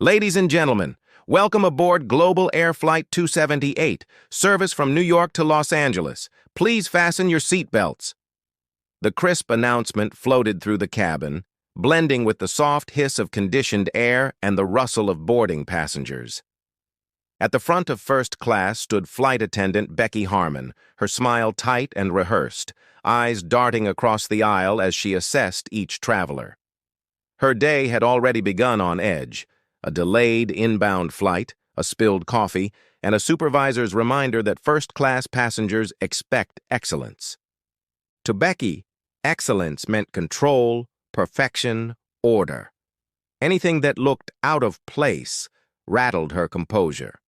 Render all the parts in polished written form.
Ladies and gentlemen, welcome aboard Global Air Flight 278, service from New York to Los Angeles. Please fasten your seatbelts. The crisp announcement floated through the cabin, blending with the soft hiss of conditioned air and the rustle of boarding passengers. At the front of first class stood flight attendant Becky Harmon, her smile tight and rehearsed, eyes darting across the aisle as she assessed each traveler. Her day had already begun on edge. A delayed inbound flight, a spilled coffee, and a supervisor's reminder that first-class passengers expect excellence. To Becky, excellence meant control, perfection, order. Anything that looked out of place rattled her composure.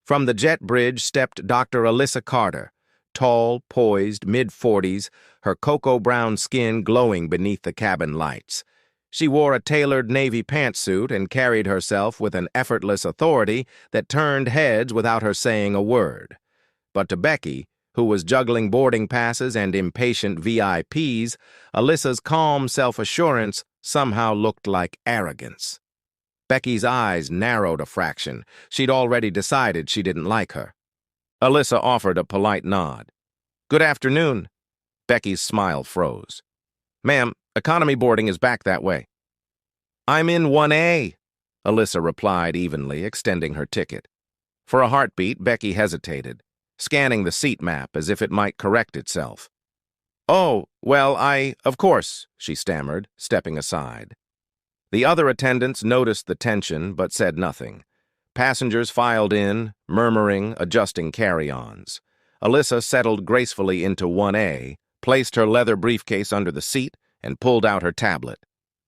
From the jet bridge stepped Dr. Alyssa Carter, tall, poised, mid-40s, her cocoa-brown skin glowing beneath the cabin lights. She wore a tailored navy pantsuit and carried herself with an effortless authority that turned heads without her saying a word. But to Becky, who was juggling boarding passes and impatient VIPs, Alyssa's calm self-assurance somehow looked like arrogance. Becky's eyes narrowed a fraction. She'd already decided she didn't like her. Alyssa offered a polite nod. "Good afternoon." Becky's smile froze. "Ma'am, economy boarding is back that way." "I'm in 1A," Alyssa replied evenly, extending her ticket. For a heartbeat, Becky hesitated, scanning the seat map as if it might correct itself. "Oh, well, of course," she stammered, stepping aside. The other attendants noticed the tension but said nothing. Passengers filed in, murmuring, adjusting carry-ons. Alyssa settled gracefully into 1A, placed her leather briefcase under the seat, and pulled out her tablet.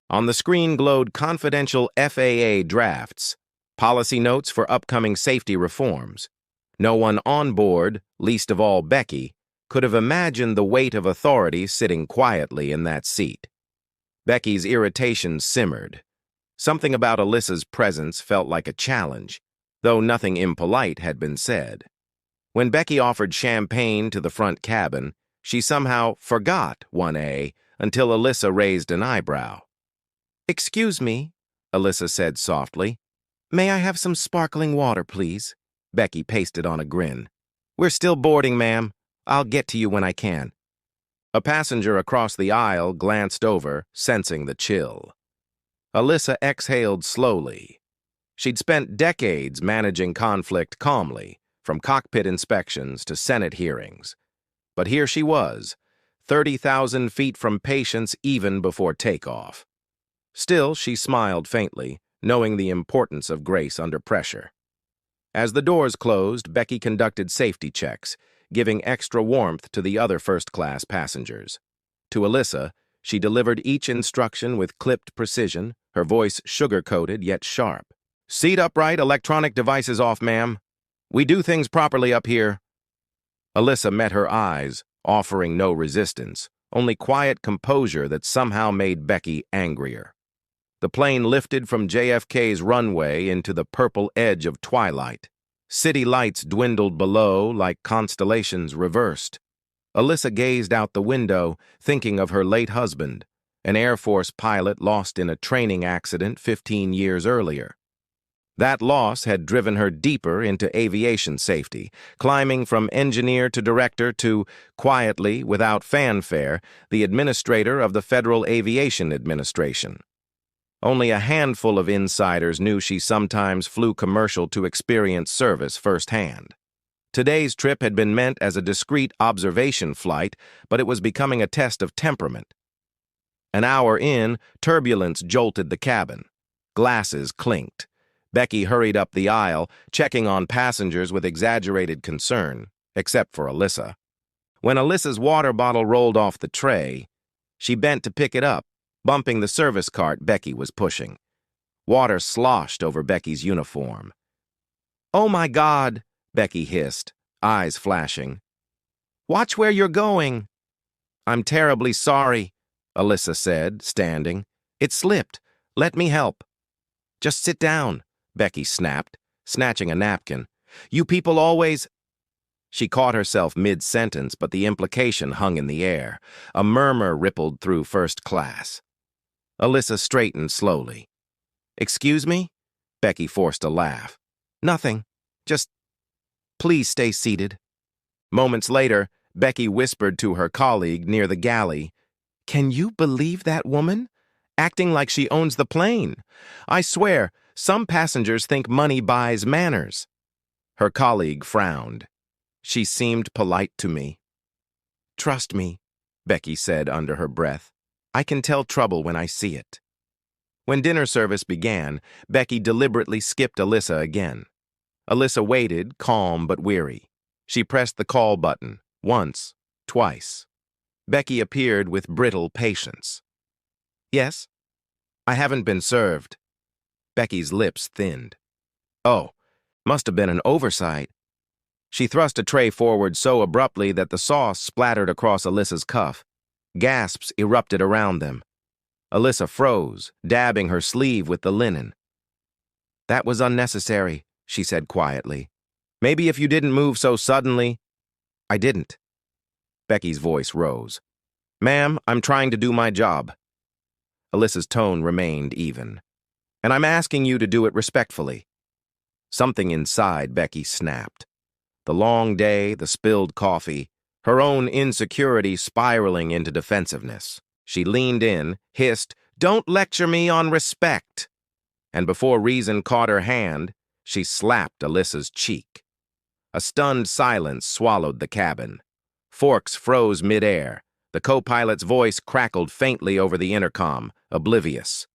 On the screen glowed confidential FAA drafts, policy notes for upcoming safety reforms. No one on board, least of all Becky, could have imagined the weight of authority sitting quietly in that seat. Becky's irritation simmered. Something about Alyssa's presence felt like a challenge, though nothing impolite had been said. When Becky offered champagne to the front cabin, she somehow forgot 1A until Alyssa raised an eyebrow. "Excuse me," Alyssa said softly. "May I have some sparkling water, please?" Becky pasted on a grin. "We're still boarding, ma'am. I'll get to you when I can." A passenger across the aisle glanced over, sensing the chill. Alyssa exhaled slowly. She'd spent decades managing conflict calmly, from cockpit inspections to Senate hearings. But here she was, 30,000 feet from patience even before takeoff. Still, she smiled faintly, knowing the importance of grace under pressure. As the doors closed, Becky conducted safety checks, giving extra warmth to the other first-class passengers. To Alyssa, she delivered each instruction with clipped precision, her voice sugar-coated yet sharp. "Seat upright, electronic devices off, ma'am. We do things properly up here." Alyssa met her eyes, offering no resistance, only quiet composure that somehow made Becky angrier. The plane lifted from JFK's runway into the purple edge of twilight. City lights dwindled below like constellations reversed. Alyssa gazed out the window, thinking of her late husband, an Air Force pilot lost in a training accident 15 years earlier. That loss had driven her deeper into aviation safety, climbing from engineer to director to, quietly, without fanfare, the administrator of the Federal Aviation Administration. Only a handful of insiders knew she sometimes flew commercial to experience service firsthand. Today's trip had been meant as a discreet observation flight, but it was becoming a test of temperament. An hour in, turbulence jolted the cabin. Glasses clinked. Becky hurried up the aisle, checking on passengers with exaggerated concern, except for Alyssa. When Alyssa's water bottle rolled off the tray, she bent to pick it up, bumping the service cart Becky was pushing. Water sloshed over Becky's uniform. "Oh my God," Becky hissed, eyes flashing. "Watch where you're going." "I'm terribly sorry," Alyssa said, standing. "It slipped. Let me help." "Just sit down," Becky snapped, snatching a napkin. "You people always—" She caught herself mid-sentence, but the implication hung in the air. A murmur rippled through first class. Alyssa straightened slowly. "Excuse me?" Becky forced a laugh. Nothing. Just, please stay seated. Moments later, Becky whispered to her colleague near the galley, "Can you believe that woman? Acting like she owns the plane. I swear, some passengers think money buys manners." Her colleague frowned. She seemed polite to me. "Trust me," Becky said under her breath. "I can tell trouble when I see it." When dinner service began, Becky deliberately skipped Alyssa again. Alyssa waited, calm but weary. She pressed the call button, once, twice. Becky appeared with brittle patience. "Yes? I haven't been served." Becky's lips thinned. "Oh, must have been an oversight." She thrust a tray forward so abruptly that the sauce splattered across Alyssa's cuff. Gasps erupted around them. Alyssa froze, dabbing her sleeve with the linen. "That was unnecessary," she said quietly. "Maybe if you didn't move so suddenly—" "I didn't." Becky's voice rose. "Ma'am, I'm trying to do my job." Alyssa's tone remained even. "And I'm asking you to do it respectfully." Something inside Becky snapped. The long day, the spilled coffee, her own insecurity spiraling into defensiveness. She leaned in, hissed, "Don't lecture me on respect!" And before reason caught her hand, she slapped Alyssa's cheek. A stunned silence swallowed the cabin. Forks froze midair. The co-pilot's voice crackled faintly over the intercom, oblivious.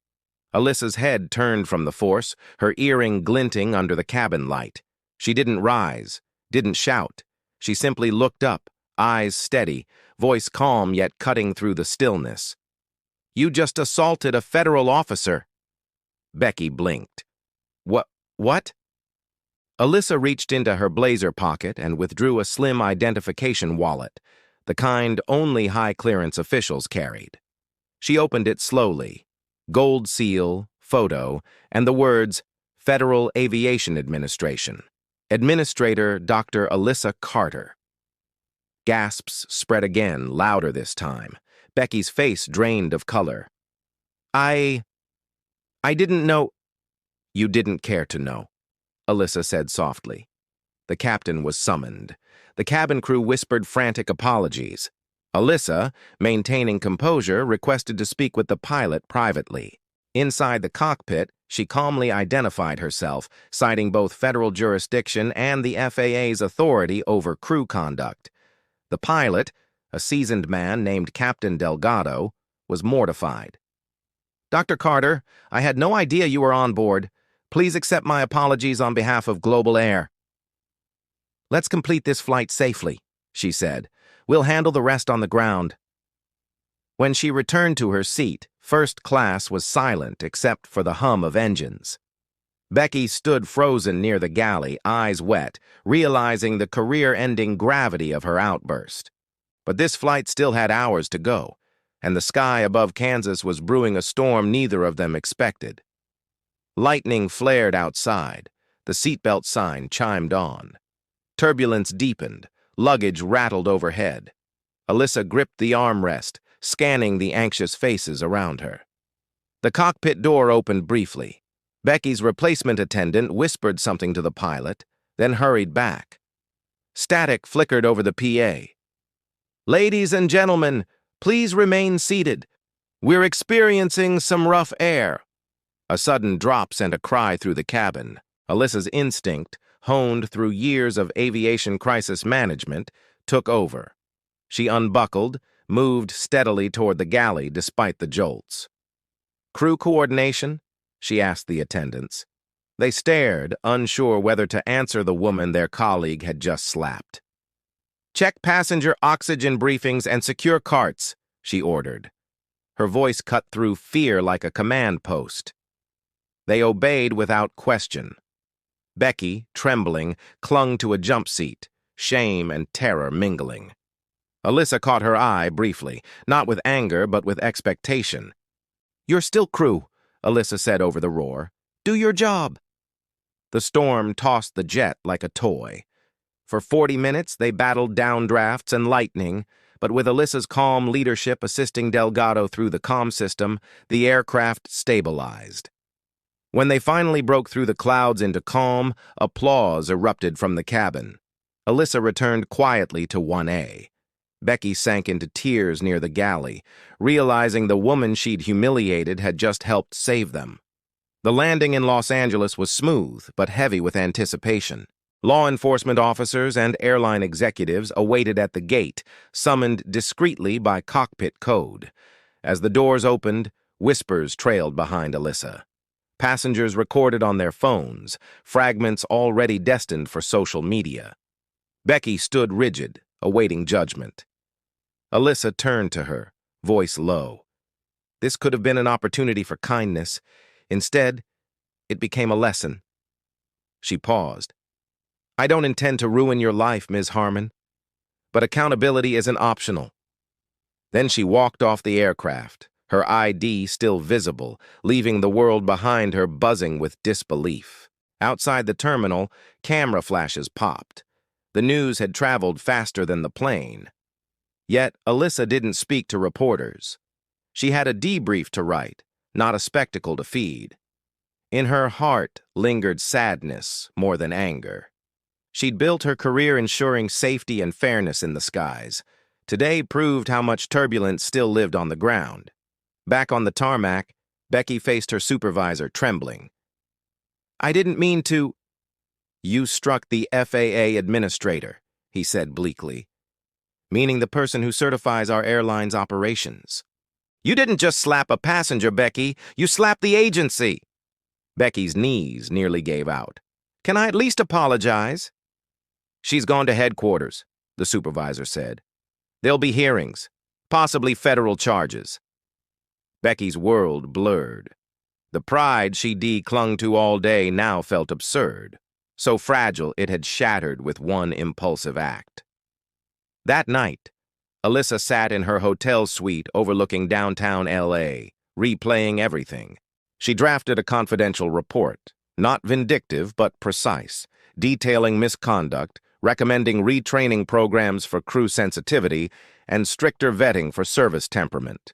Alyssa's head turned from the force, her earring glinting under the cabin light. She didn't rise, didn't shout. She simply looked up, eyes steady, voice calm yet cutting through the stillness. "You just assaulted a federal officer." Becky blinked. What? Alyssa reached into her blazer pocket and withdrew a slim identification wallet, the kind only high-clearance officials carried. She opened it slowly. Gold seal, photo, and the words, Federal Aviation Administration. Administrator Dr. Alyssa Carter. Gasps spread again, louder this time. Becky's face drained of color. I didn't know." "You didn't care to know," Alyssa said softly. The captain was summoned. The cabin crew whispered frantic apologies. Alyssa, maintaining composure, requested to speak with the pilot privately. Inside the cockpit, she calmly identified herself, citing both federal jurisdiction and the FAA's authority over crew conduct. The pilot, a seasoned man named Captain Delgado, was mortified. "Dr. Carter, I had no idea you were on board. Please accept my apologies on behalf of Global Air." "Let's complete this flight safely," she said. "We'll handle the rest on the ground." When she returned to her seat, first class was silent except for the hum of engines. Becky stood frozen near the galley, eyes wet, realizing the career-ending gravity of her outburst. But this flight still had hours to go, and the sky above Kansas was brewing a storm neither of them expected. Lightning flared outside. The seatbelt sign chimed on. Turbulence deepened. Luggage rattled overhead. Alyssa gripped the armrest, scanning the anxious faces around her. The cockpit door opened briefly. Becky's replacement attendant whispered something to the pilot, then hurried back. Static flickered over the PA. "Ladies and gentlemen, please remain seated. We're experiencing some rough air." A sudden drop sent a cry through the cabin. Alyssa's instinct, honed through years of aviation crisis management, took over. She unbuckled, moved steadily toward the galley despite the jolts. "Crew coordination?" she asked the attendants. They stared, unsure whether to answer the woman their colleague had just slapped. "Check passenger oxygen briefings and secure carts," she ordered. Her voice cut through fear like a command post. They obeyed without question. Becky, trembling, clung to a jump seat, shame and terror mingling. Alyssa caught her eye briefly, not with anger but with expectation. "You're still crew," Alyssa said over the roar. "Do your job." The storm tossed the jet like a toy. For 40 minutes, they battled downdrafts and lightning, but with Alyssa's calm leadership assisting Delgado through the comm system, the aircraft stabilized. When they finally broke through the clouds into calm, applause erupted from the cabin. Alyssa returned quietly to 1A. Becky sank into tears near the galley, realizing the woman she'd humiliated had just helped save them. The landing in Los Angeles was smooth, but heavy with anticipation. Law enforcement officers and airline executives awaited at the gate, summoned discreetly by cockpit code. As the doors opened, whispers trailed behind Alyssa. Passengers recorded on their phones, fragments already destined for social media. Becky stood rigid, awaiting judgment. Alyssa turned to her, voice low. This could have been an opportunity for kindness. Instead, it became a lesson. She paused. I don't intend to ruin your life, Ms. Harmon, but accountability isn't optional. Then she walked off the aircraft, her ID still visible, leaving the world behind her buzzing with disbelief. Outside the terminal, camera flashes popped. The news had traveled faster than the plane. Yet, Alyssa didn't speak to reporters. She had a debrief to write, not a spectacle to feed. In her heart lingered sadness more than anger. She'd built her career ensuring safety and fairness in the skies. Today proved how much turbulence still lived on the ground. Back on the tarmac, Becky faced her supervisor, trembling. I didn't mean to... You struck the FAA Administrator, he said bleakly, meaning the person who certifies our airline's operations. You didn't just slap a passenger, Becky. You slapped the agency. Becky's knees nearly gave out. Can I at least apologize? She's gone to headquarters, the supervisor said. There'll be hearings, possibly federal charges. Becky's world blurred. The pride she clung to all day now felt absurd, so fragile it had shattered with one impulsive act. That night, Alyssa sat in her hotel suite overlooking downtown LA, replaying everything. She drafted a confidential report, not vindictive but precise, detailing misconduct, recommending retraining programs for crew sensitivity, and stricter vetting for service temperament.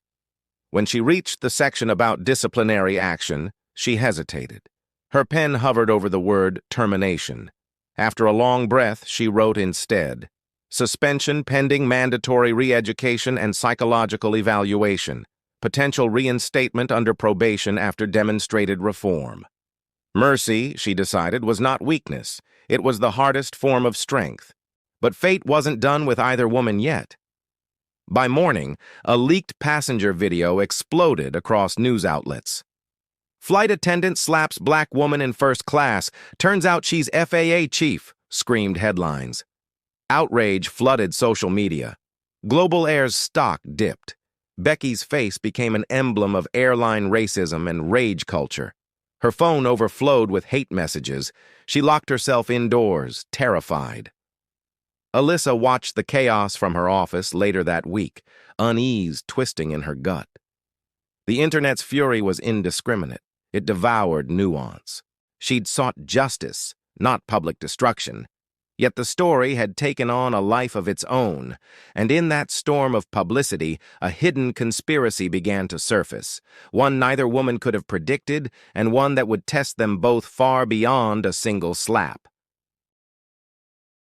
When she reached the section about disciplinary action, she hesitated. Her pen hovered over the word termination. After a long breath, she wrote instead, suspension pending mandatory re-education and psychological evaluation, potential reinstatement under probation after demonstrated reform. Mercy, she decided, was not weakness. It was the hardest form of strength. But fate wasn't done with either woman yet. By morning, a leaked passenger video exploded across news outlets. Flight attendant slaps black woman in first class. Turns out she's FAA chief, screamed headlines. Outrage flooded social media. Global Air's stock dipped. Becky's face became an emblem of airline racism and rage culture. Her phone overflowed with hate messages. She locked herself indoors, terrified. Alyssa watched the chaos from her office later that week, unease twisting in her gut. The internet's fury was indiscriminate. It devoured nuance. She'd sought justice, not public destruction. Yet the story had taken on a life of its own, and in that storm of publicity, a hidden conspiracy began to surface, one neither woman could have predicted, and one that would test them both far beyond a single slap.